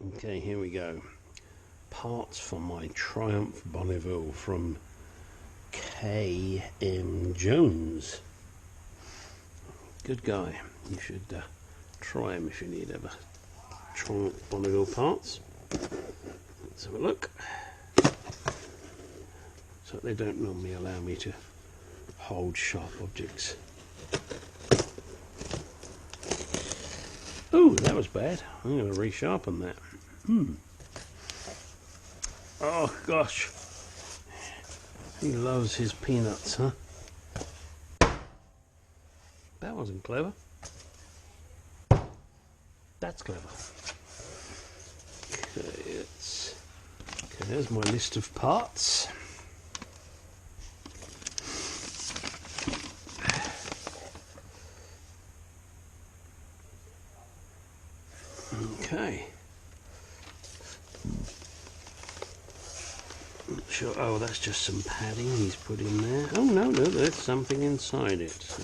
Okay, here we go. Parts for my Triumph Bonneville from K.M. Jones. Good guy. You should try him if you need ever Triumph Bonneville parts. Let's have a look. So they don't normally allow me to hold sharp objects. Oh, that was bad. I'm going to resharpen that. Oh gosh, he loves his peanuts, huh? That wasn't clever. That's clever. Okay, there's my list of parts. Okay. Sure. Oh, that's just some padding he's put in there. Oh no, there's something inside it. So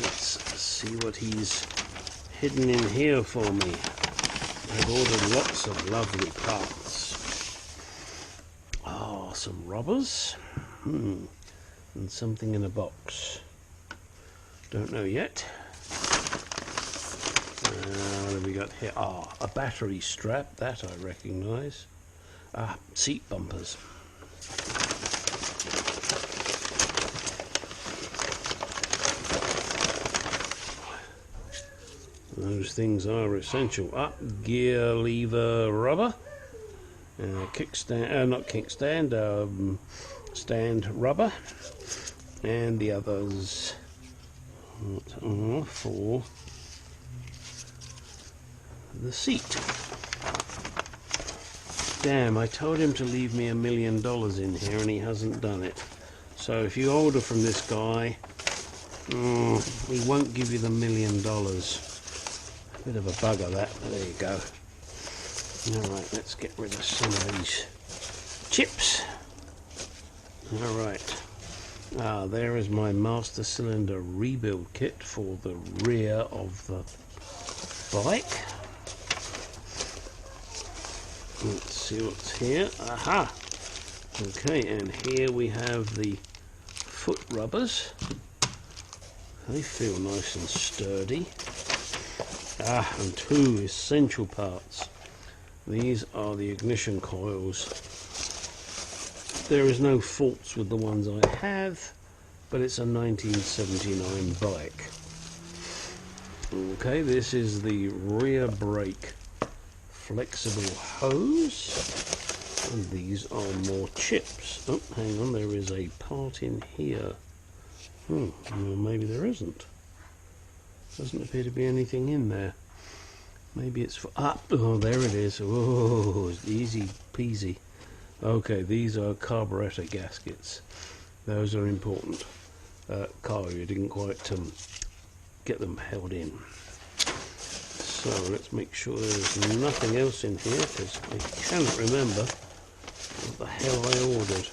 let's see what he's hidden in here for me. I've ordered lots of lovely parts. Oh, some rubbers. And something in a box. Don't know yet. What have we got here? Ah, a battery strap. That I recognise. Seat bumpers. Those things are essential. Gear lever rubber. Kickstand, not kickstand, stand rubber. And the others are for the seat. Damn, I told him to leave me $1 million in here and he hasn't done it. So if you order from this guy, he won't give you the $1 million. Bit of a bugger that, but there you go. Alright, let's get rid of some of these chips. Alright. There is my master cylinder rebuild kit for the rear of the bike. Let's see what's here. Aha! Okay, and here we have the foot rubbers. They feel nice and sturdy. And two essential parts. These are the ignition coils. There is no faults with the ones I have, but it's a 1979 bike. Okay, this is the rear brake flexible hose, and these are more chips. Oh, hang on, there is a part in here. Well, maybe there isn't. Doesn't appear to be anything in there. Maybe it's for oh, there it is. Oh, easy peasy. Okay, these are carburetor gaskets. Those are important. Carl, you didn't quite get them held in. So let's make sure there's nothing else in here, because I cannot remember what the hell I ordered.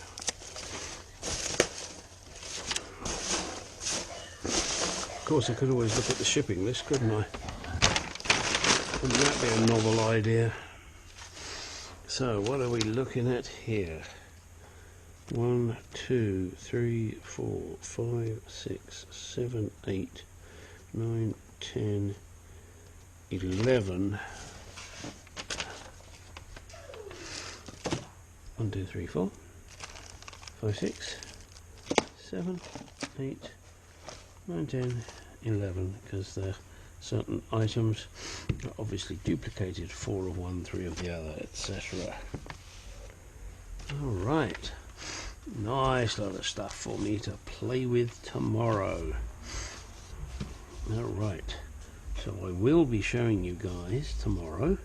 Of course, I could always look at the shipping list, couldn't I? Wouldn't that be a novel idea? So, what are we looking at here? 1, 2, 3, 4, 5, 6, 7, 8, 9, 10, 11. 1, 2, 3, 4, 5, 6, 7, 8, 9, 10, 11, because they're certain items are obviously duplicated, 4 of one, 3 of the other, etc. Alright, nice lot of stuff for me to play with tomorrow. Alright, so I will be showing you guys tomorrow.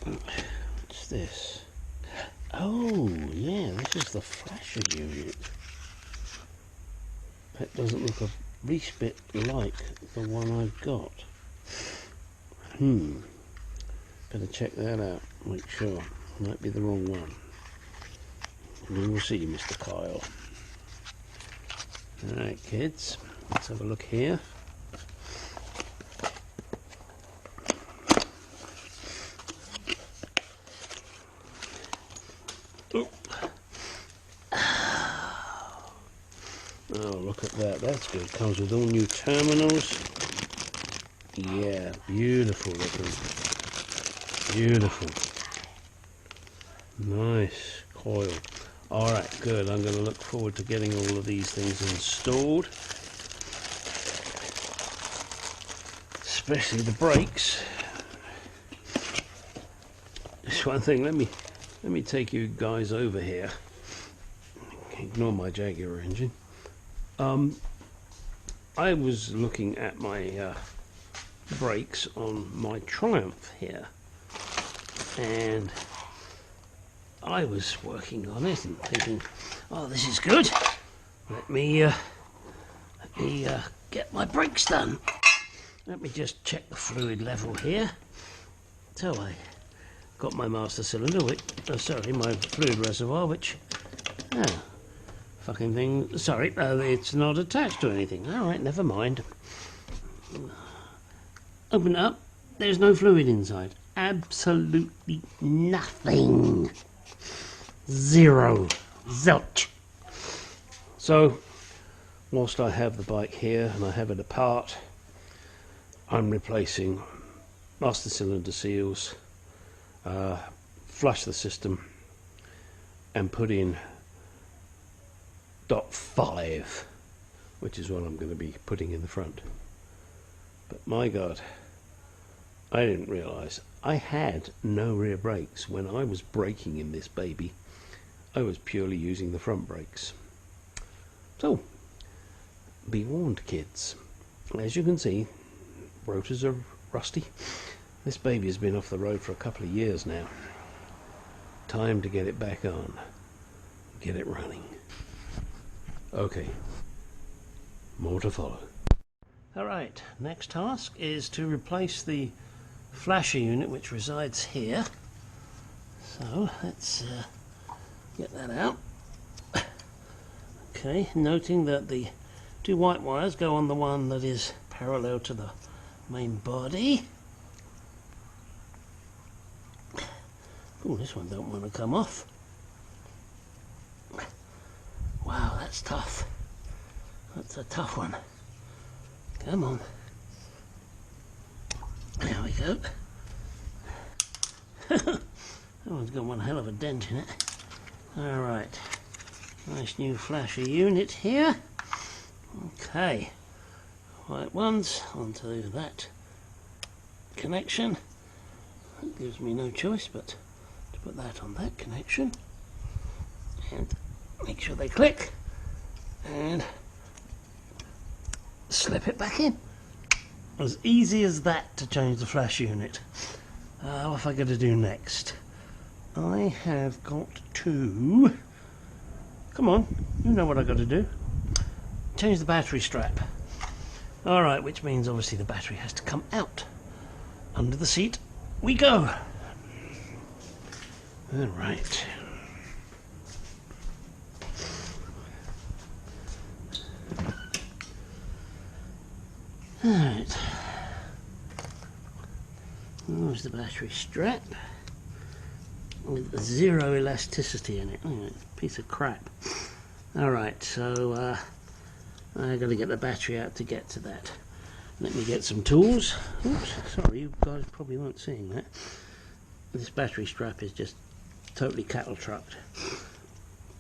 What's this? Oh yeah, this is the flasher unit. That doesn't look a least bit like the one I've got. Better check that out, make sure. Might be the wrong one. We will see, Mr. Kyle. Alright kids, let's have a look here. at that. That's good. Comes with all new terminals. Yeah, beautiful looking. Beautiful. Nice coil. Alright, good. I'm going to look forward to getting all of these things installed. Especially the brakes. Just one thing, let me take you guys over here. Ignore my Jaguar engine. I was looking at my brakes on my Triumph here, and I was working on it and thinking, oh, this is good. Let me get my brakes done. Let me just check the fluid level here. So I got my master cylinder, which, my fluid reservoir, which, fucking thing, sorry, it's not attached to anything. Alright, never mind. Open it up, there's no fluid inside. Absolutely nothing. Zero. Zilch. So, whilst I have the bike here and I have it apart, I'm replacing master cylinder seals, flush the system, and put in .5, which is what I'm going to be putting in the front. But my God, I didn't realise I had no rear brakes when I was braking in this baby. I was purely using the front brakes. So, be warned, kids. As you can see, rotors are rusty. This baby has been off the road for a couple of years now. Time to get it back on. Get it running. Okay, more to follow. Alright, next task is to replace the flasher unit which resides here. So let's get that out. Okay, noting that the two white wires go on the one that is parallel to the main body. Oh, this one don't want to come off. Wow, that's tough. That's a tough one. Come on. There we go. That one's got one hell of a dent in it. Alright. Nice new flasher unit here. Okay. White ones onto that connection. That gives me no choice but to put that on that connection. And make sure they click. And slip it back in. As easy as that to change the flash unit. What have I got to do next? I have got to... Come on, you know what I've got to do. Change the battery strap. Alright, which means obviously the battery has to come out. Under the seat we go. Alright. Alright. There's the battery strap with zero elasticity in it. Oh, it's a piece of crap. Alright, so I got to get the battery out to get to that. Let me get some tools. Oops, sorry, you guys probably weren't seeing that. This battery strap is just totally cattle trucked.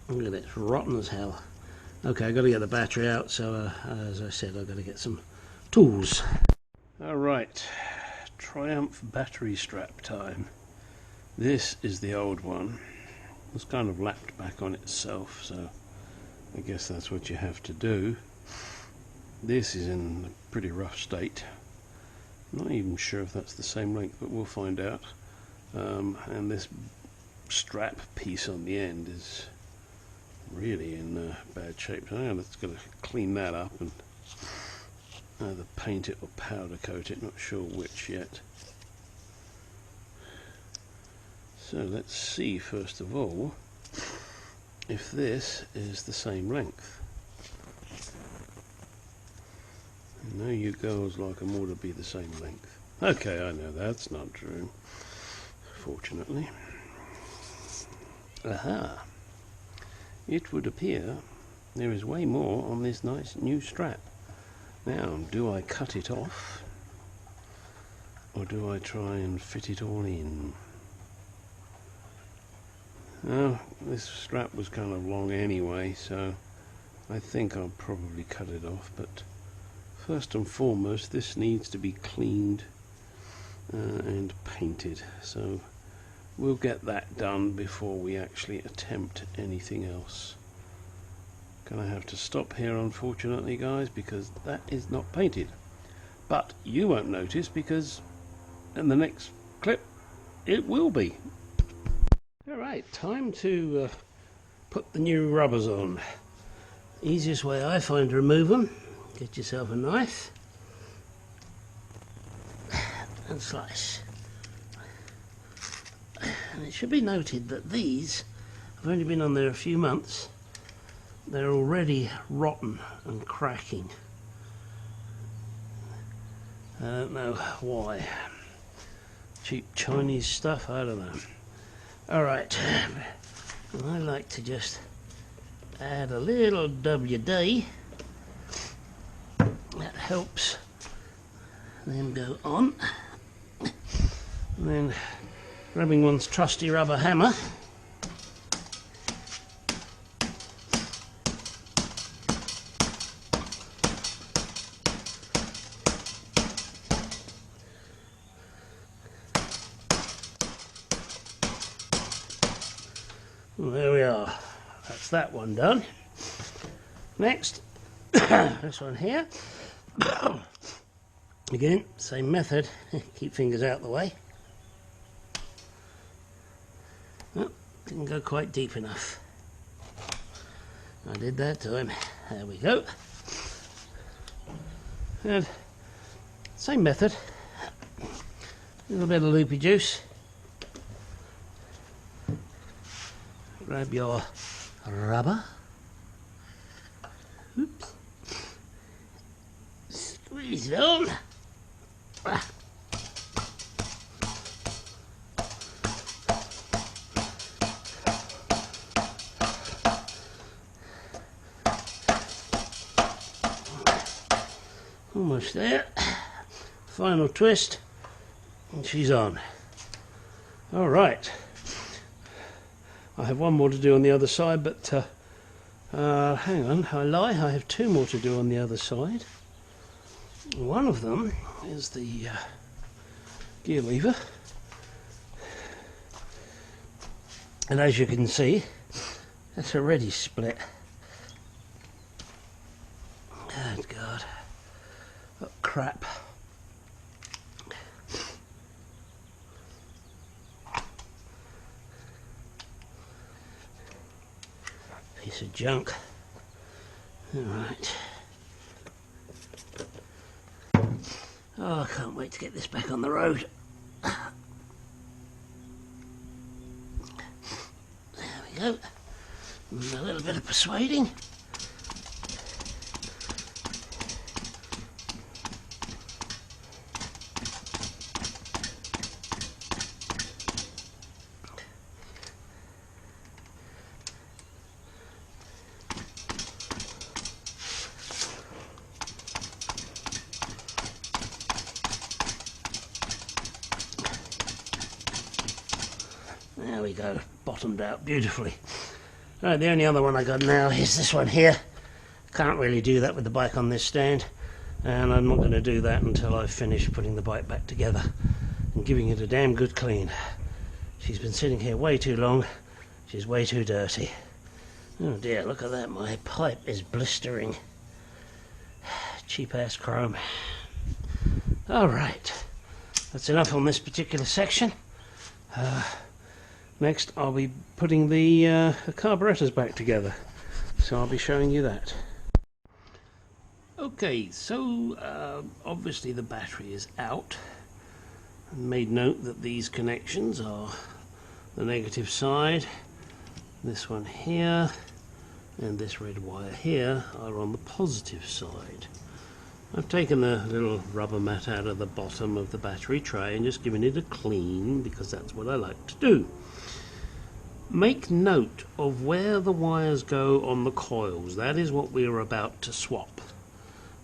Look at it, it's rotten as hell. Okay, I got to get the battery out, so as I said, I've got to get some tools. Alright, Triumph battery strap time. This is the old one. It's kind of lapped back on itself, so I guess that's what you have to do. This is in a pretty rough state. I'm not even sure if that's the same length, but we'll find out. And this strap piece on the end is really in bad shape. So I'm just going to clean that up and either paint it or powder coat it, not sure which yet. So let's see first of all if this is the same length. I know you girls like them all to be the same length. Okay, I know that's not true, fortunately. Aha! It would appear there is way more on this nice new strap. Now, do I cut it off, or do I try and fit it all in? Well, this strap was kind of long anyway, so I think I'll probably cut it off, but first and foremost this needs to be cleaned and painted, so we'll get that done before we actually attempt anything else. Gonna have to stop here unfortunately, guys, because that is not painted, but you won't notice because in the next clip it will be. Alright, time to put the new rubbers on. Easiest way I find to remove them, get yourself a knife and slice. And it should be noted that these have only been on there a few months. They're already rotten and cracking. I don't know why. Cheap Chinese stuff, I don't know. Alright, I like to just add a little WD. That helps them go on. And then grabbing one's trusty rubber hammer. Well, there we are. That's that one done. Next, this one here. Again, same method. Keep fingers out the way. Oh, didn't go quite deep enough. I did that time. There we go. And same method. A little bit of loopy juice. Grab your rubber. Oops. Squeeze it on. Almost there. Final twist, and she's on. All right. I have one more to do on the other side, but hang on, I lie, I have two more to do on the other side. One of them is the gear lever, and as you can see, that's already split. Oh God, oh crap. Piece of junk. Alright. Oh, I can't wait to get this back on the road. There we go. And a little bit of persuading. There we go, bottomed out beautifully. Right, the only other one I got now is this one here. Can't really do that with the bike on this stand, and I'm not going to do that until I've finished putting the bike back together and giving it a damn good clean. She's been sitting here way too long, she's way too dirty. Oh dear, look at that, my pipe is blistering. Cheap ass chrome. Alright, that's enough on this particular section. Next I'll be putting the carburetors back together, so I'll be showing you that. Okay, so obviously the battery is out. I made note that these connections are the negative side. This one here and this red wire here are on the positive side. I've taken a little rubber mat out of the bottom of the battery tray and just given it a clean because that's what I like to do. make note of where the wires go on the coils. That is what we are about to swap.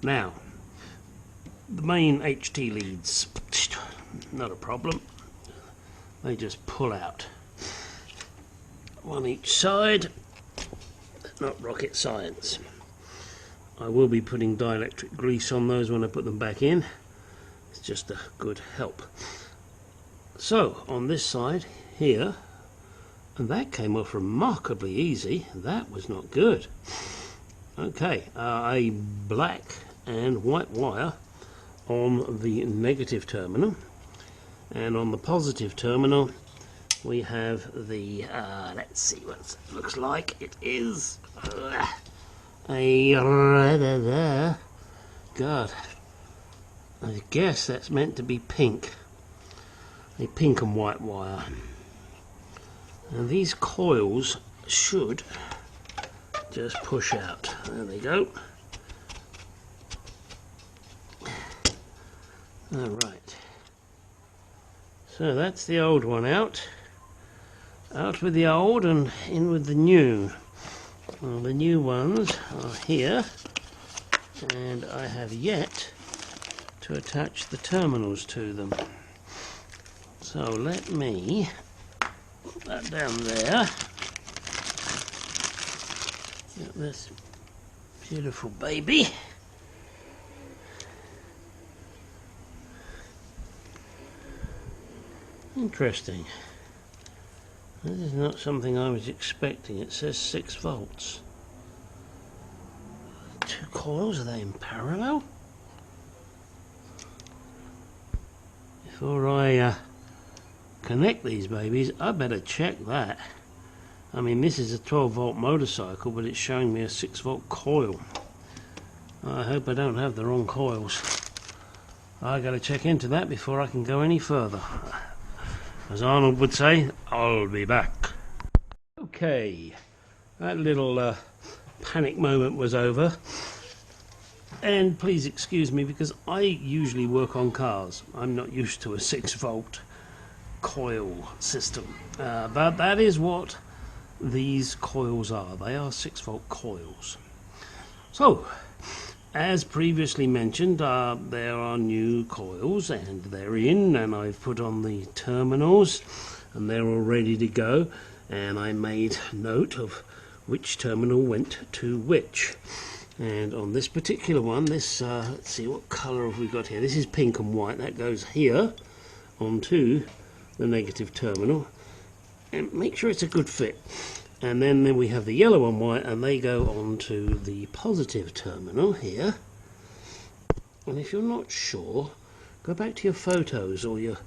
Now, the main HT leads, not a problem. They just pull out. One each side, not rocket science. I will be putting dielectric grease on those when I put them back in. It's just a good help. So, on this side here, and that came off remarkably easy. That was not good. Okay, a black and white wire on the negative terminal, and on the positive terminal we have the let's see what it looks like. It is a God, I guess that's meant to be pink. A pink and white wire. And these coils should just push out. There they go. Alright. So that's the old one out. Out with the old and in with the new. Well, the new ones are here. And I have yet to attach the terminals to them. So let me put that down there. Got this beautiful baby. Interesting. This is not something I was expecting. It says 6 volts. 2 coils, are they in parallel? Before I connect these babies, I better check that. I mean, this is a 12 volt motorcycle, but it's showing me a 6 volt coil. I hope I don't have the wrong coils. I gotta check into that before I can go any further. As Arnold would say, I'll be back. Okay, that little panic moment was over. And please excuse me, because I usually work on cars. I'm not used to a 6 volt coil system. But that is what these coils are. They are 6 volt coils. So, as previously mentioned, there are new coils and they're in, and I've put on the terminals and they're all ready to go, and I made note of which terminal went to which. And on this particular one, this let's see, what colour have we got here? This is pink and white. That goes here onto the negative terminal, and make sure it's a good fit. And then we have the yellow and white, and they go onto the positive terminal here. And if you're not sure, go back to your photos or your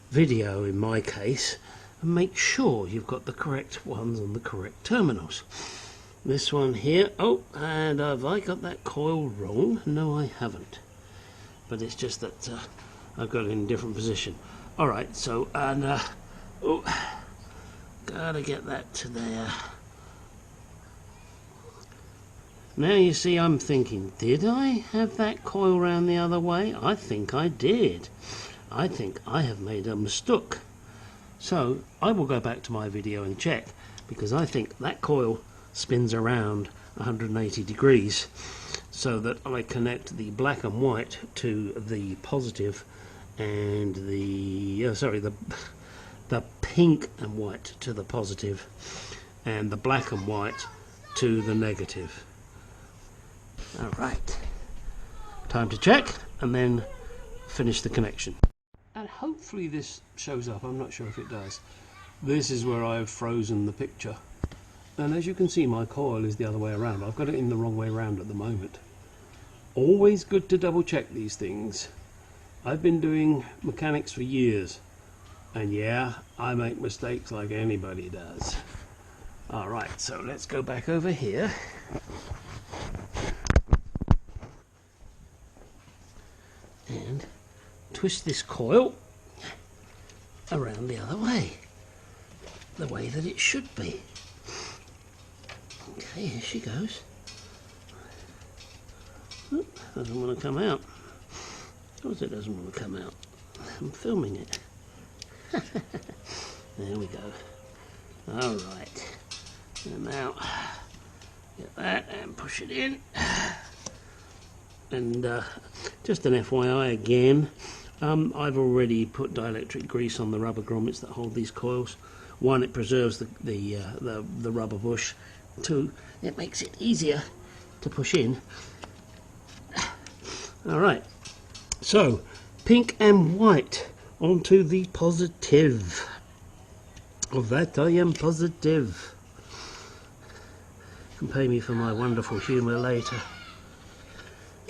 video in my case and make sure you've got the correct ones on the correct terminals. This one here, oh, and have I got that coil wrong? No, I haven't. But it's just that I've got it in a different position. Alright, so, and, oh, gotta get that to there. Now you see, I'm thinking, did I have that coil round the other way? I think I did. I think I have made a mistake. So, I will go back to my video and check, because I think that coil spins around 180 degrees so that I connect the black and white to the positive and the the pink and white to the positive and the black and white to the negative. Alright, time to check and then finish the connection. And hopefully this shows up. I'm not sure if it does. This is where I've frozen the picture. And as you can see, my coil is the other way around. I've got it in the wrong way around at the moment. Always good to double check these things. I've been doing mechanics for years. And yeah, I make mistakes like anybody does. Alright, so let's go back over here. And twist this coil around the other way. The way that it should be. Okay, here she goes. Oh, doesn't want to come out. Of course it doesn't want to come out. I'm filming it. There we go. Alright, and now get that and push it in. And just an FYI again, I've already put dielectric grease on the rubber grommets that hold these coils. One, it preserves the rubber bush. Two, it makes it easier to push in. Alright, so pink and white onto the positive. Of that I am positive. You can pay me for my wonderful humour later.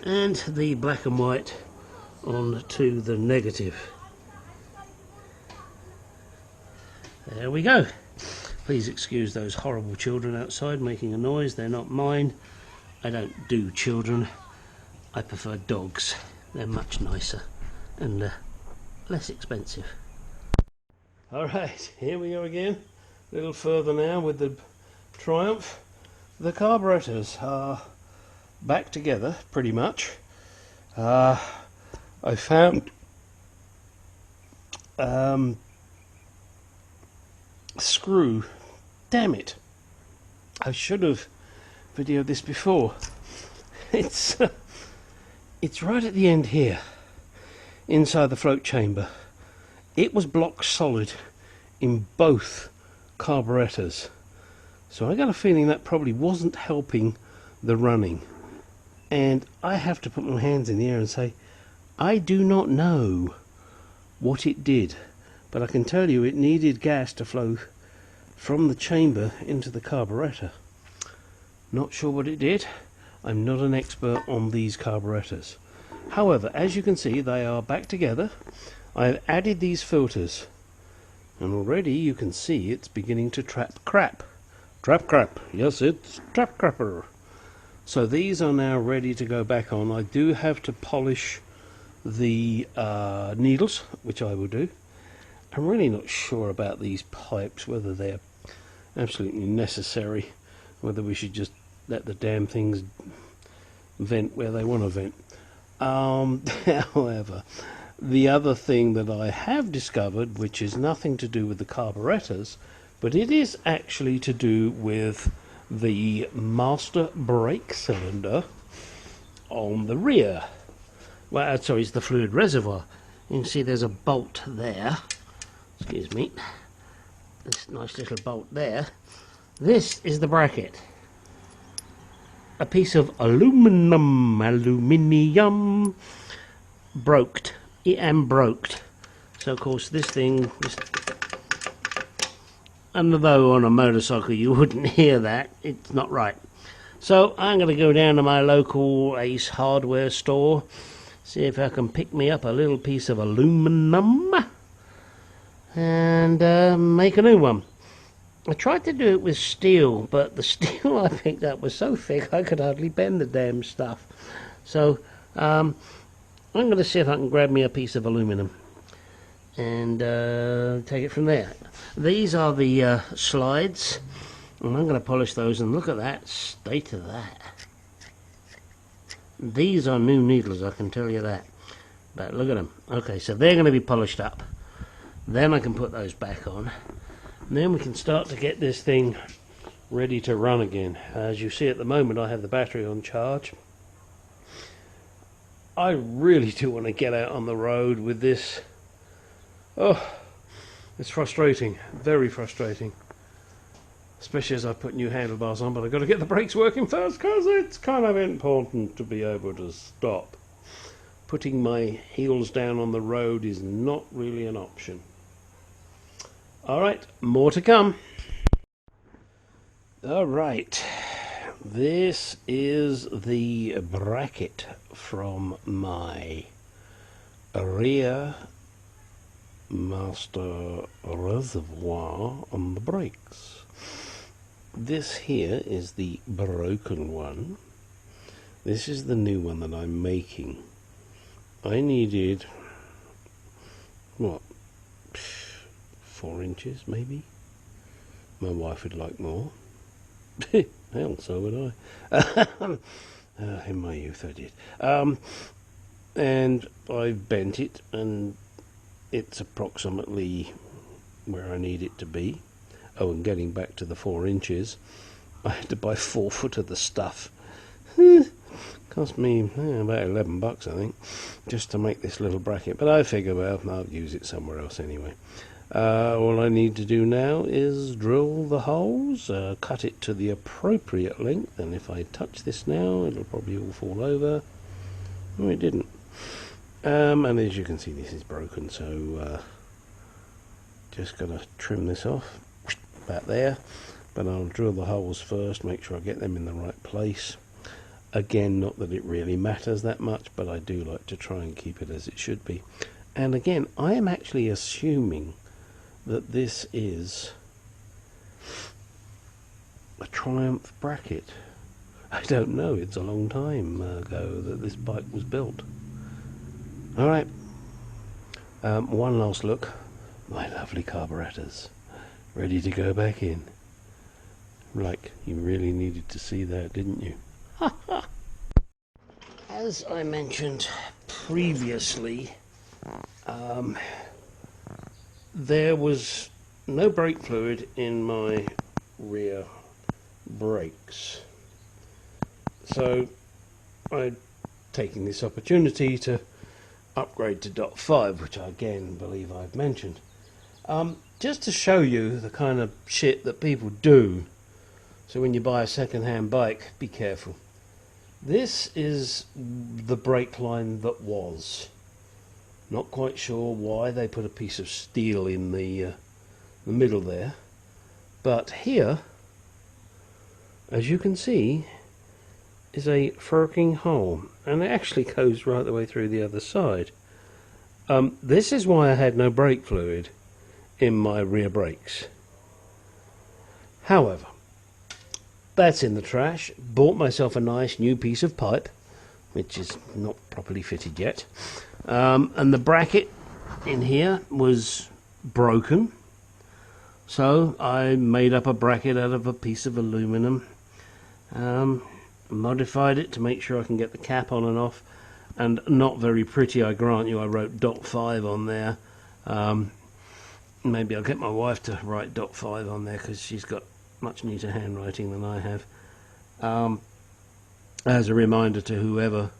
And the black and white onto the negative. There we go. Please excuse those horrible children outside making a noise. They're not mine. I don't do children. I prefer dogs. They're much nicer and less expensive. Alright, here we go again. A little further now with the Triumph. The carburetors are back together pretty much. I found screw. Damn it, I should have videoed this before. It's right at the end here, inside the float chamber. It was block solid in both carburetors, so I got a feeling that probably wasn't helping the running. And I have to put my hands in the air and say, I do not know what it did, but I can tell you it needed gas to flow from the chamber into the carburetor. Not sure what it did. I'm not an expert on these carburetors. However, as you can see, they are back together. I've added these filters, and already you can see it's beginning to trap crap. Trap crap. Yes, it's trap crapper. So these are now ready to go back on. I do have to polish the needles, which I will do. I'm really not sure about these pipes, whether they're absolutely necessary, whether we should just let the damn things vent where they want to vent. However, the other thing that I have discovered, which is nothing to do with the carburetors, but it is actually to do with the master brake cylinder on the rear. Well, sorry, it's the fluid reservoir. You can see there's a bolt there. Excuse me. This nice little bolt there. This is the bracket. A piece of aluminium broked. It am broked. So of course this thing, and although on a motorcycle you wouldn't hear that, it's not right. So I'm going to go down to my local Ace hardware store, see if I can pick me up a little piece of aluminum and make a new one. I tried to do it with steel, but the steel I picked up was so thick I could hardly bend the damn stuff. So I'm going to see if I can grab me a piece of aluminum and take it from there. These are the slides, and I'm going to polish those, and look at that state of that. These are new needles, I can tell you that. But look at them. Okay, so they're going to be polished up. Then I can put those back on. And then we can start to get this thing ready to run again. As you see at the moment, I have the battery on charge. I really do want to get out on the road with this. Oh, it's frustrating, very frustrating. Especially as I put new handlebars on, but I've got to get the brakes working first because it's kind of important to be able to stop. Putting my heels down on the road is not really an option. Alright, more to come. Alright, this is the bracket from my rear master reservoir on the brakes. This here is the broken one. This is the new one that I'm making. I needed, what, 4 inches maybe? My wife would like more. Hell, so would I. In my youth I did. And I bent it, and it's approximately where I need it to be. Oh, and getting back to the 4 inches, I had to buy 4 foot of the stuff. Cost me about $11, I think, just to make this little bracket. But I figure, well, I'll use it somewhere else anyway. All I need to do now is drill the holes, cut it to the appropriate length, and if I touch this now, it'll probably all fall over. Oh, it didn't. And as you can see, this is broken, so just going to trim this off, about there. But I'll drill the holes first, make sure I get them in the right place. Again, not that it really matters that much, but I do like to try and keep it as it should be. And again, I am actually assuming that this is a Triumph bracket. I don't know, it's a long time ago that this bike was built. Alright, one last look. My lovely carburetors, ready to go back in. Like, you really needed to see that, didn't you? As I mentioned previously, there was no brake fluid in my rear brakes, so I'd taken this opportunity to upgrade to .5, which I again believe I've mentioned, just to show you the kind of shit that people do. So when you buy a second-hand bike, be careful. This is the brake line that was. Not quite sure why they put a piece of steel in the middle there, but here, as you can see, is a forking hole, and it actually goes right the way through the other side. This is why I had no brake fluid in my rear brakes. However, that's in the trash. Bought myself a nice new piece of pipe, which is not properly fitted yet. And the bracket in here was broken, so I made up a bracket out of a piece of aluminum, modified it to make sure I can get the cap on and off, and not very pretty, I grant you. I wrote .5 on there. Maybe I'll get my wife to write .5 on there, because she's got much neater handwriting than I have. As a reminder to whoever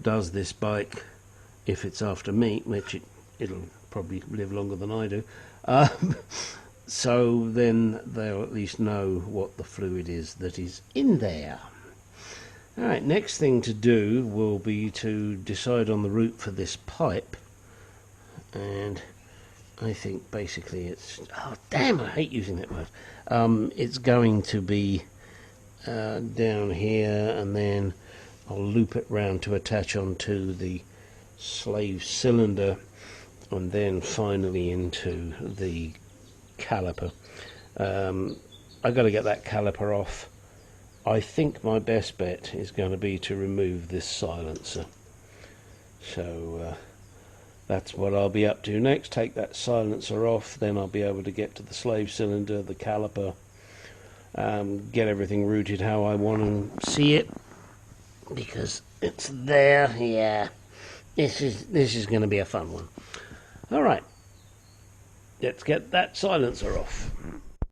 does this bike, if it's after me, which it'll probably live longer than I do, so then they'll at least know what the fluid is that is in there. Alright, next thing to do will be to decide on the route for this pipe, and I think basically it's, oh damn, I hate using that word. It's going to be down here, and then I'll loop it round to attach onto the slave cylinder, and then finally into the caliper. I've got to get that caliper off. I think my best bet is going to be to remove this silencer. So that's what I'll be up to next. Take that silencer off, then I'll be able to get to the slave cylinder, the caliper, get everything routed how I want to see it, because it's there. Yeah, this is going to be a fun one. All right, let's get that silencer off.